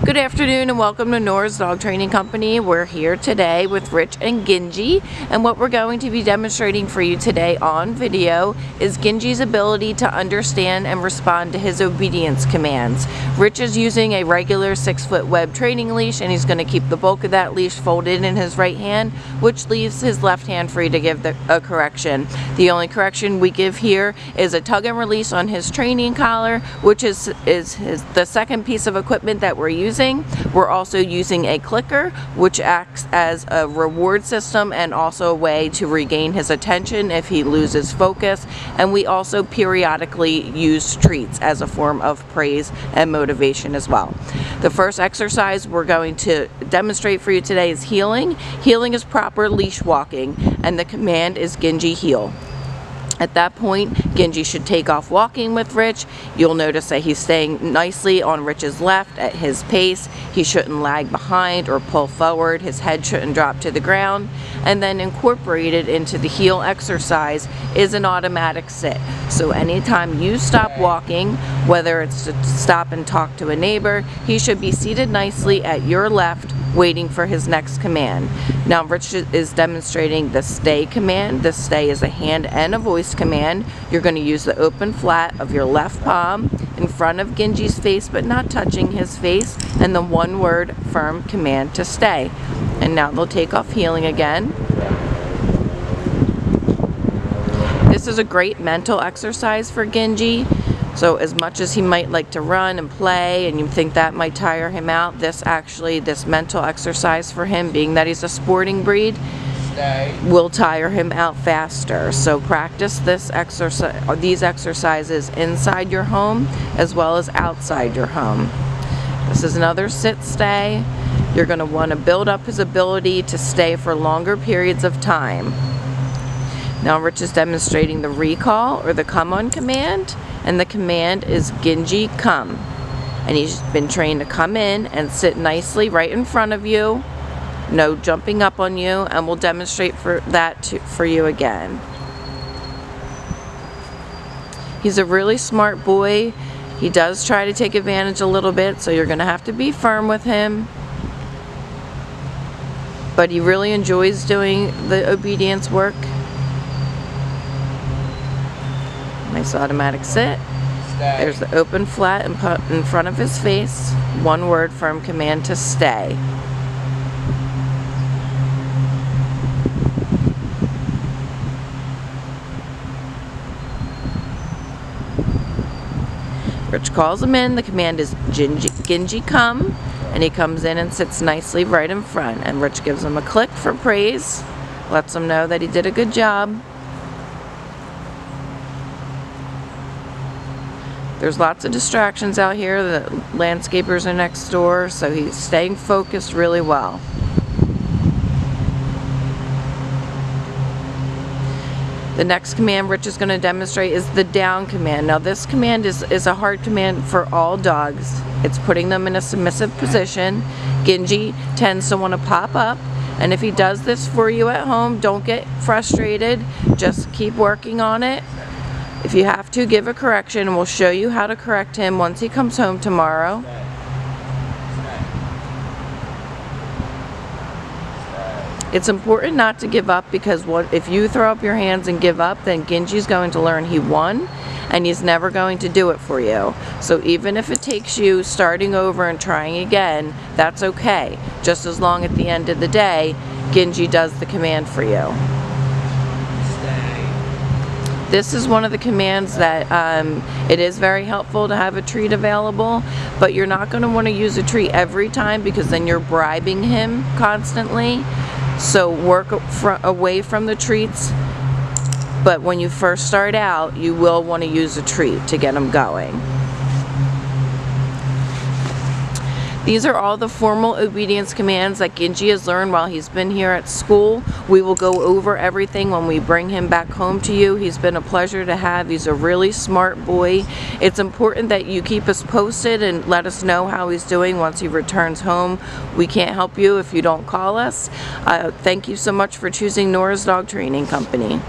Good afternoon and welcome to Nora's Dog Training Company. We're here today with Rich and Ginji, and what we're going to be demonstrating for you today on video is Ginji's ability to understand and respond to his obedience commands. Rich is using a regular 6-foot web training leash, and he's going to keep the bulk of that leash folded in his right hand, which leaves his left hand free to give a correction. The only correction we give here is a tug and release on his training collar, which is the second piece of equipment that we're using. We're also using a clicker, which acts as a reward system and also a way to regain his attention if he loses focus. And we also periodically use treats as a form of praise and motivation as well. The first exercise we're going to demonstrate for you today is heeling. Heeling is proper leash walking, and the command is Ginji heel. At that point, Ginji should take off walking with Rich. You'll notice that he's staying nicely on Rich's left at his pace. He shouldn't lag behind or pull forward. His head shouldn't drop to the ground. And then incorporated into the heel exercise is an automatic sit. So anytime you stop walking, whether it's to stop and talk to a neighbor, he should be seated nicely at your left, waiting for his next command. Now Rich is demonstrating the stay command. The stay is a hand and a voice command. You're going to use the open flat of your left palm in front of Ginji's face but not touching his face, and the one word firm command to stay. And now they'll take off heeling again. This is a great mental exercise for Ginji. So as much as he might like to run and play and you think that might tire him out, this mental exercise for him, being that he's a sporting breed, will tire him out faster. So practice these exercises inside your home as well as outside your home. This is another sit stay. You're going to want to build up his ability to stay for longer periods of time. Now Rich is demonstrating the recall or the come on command, and the command is Ginji come. And he's been trained to come in and sit nicely right in front of you, no jumping up on you, and we'll demonstrate for you again. He's a really smart boy. He does try to take advantage a little bit, so you're going to have to be firm with him. But he really enjoys doing the obedience work. Nice automatic sit. Stay. There's the open flat in front of his face. One word firm command to stay. Rich calls him in. The command is Ginji come, and he comes in and sits nicely right in front. And Rich gives him a click for praise, lets him know that he did a good job. There's lots of distractions out here. The landscapers are next door, so he's staying focused really well. The next command Rich is going to demonstrate is the down command. Now this command is a hard command for all dogs. It's putting them in a submissive position. Ginji tends to want to pop up, and if he does this for you at home, don't get frustrated. Just keep working on it. If you have to, give a correction, and we'll show you how to correct him once he comes home tomorrow. It's important not to give up, because if you throw up your hands and give up, then Ginji's going to learn he won, and he's never going to do it for you. So even if it takes you starting over and trying again, that's okay. Just as long at the end of the day, Ginji does the command for you. This is one of the commands that it is very helpful to have a treat available, but you're not going to want to use a treat every time, because then you're bribing him constantly. So work away from the treats, but when you first start out, you will want to use a treat to get him going. These are all the formal obedience commands that Ginji has learned while he's been here at school. We will go over everything when we bring him back home to you. He's been a pleasure to have. He's a really smart boy. It's important that you keep us posted and let us know how he's doing once he returns home. We can't help you if you don't call us. Thank you so much for choosing Nora's Dog Training Company.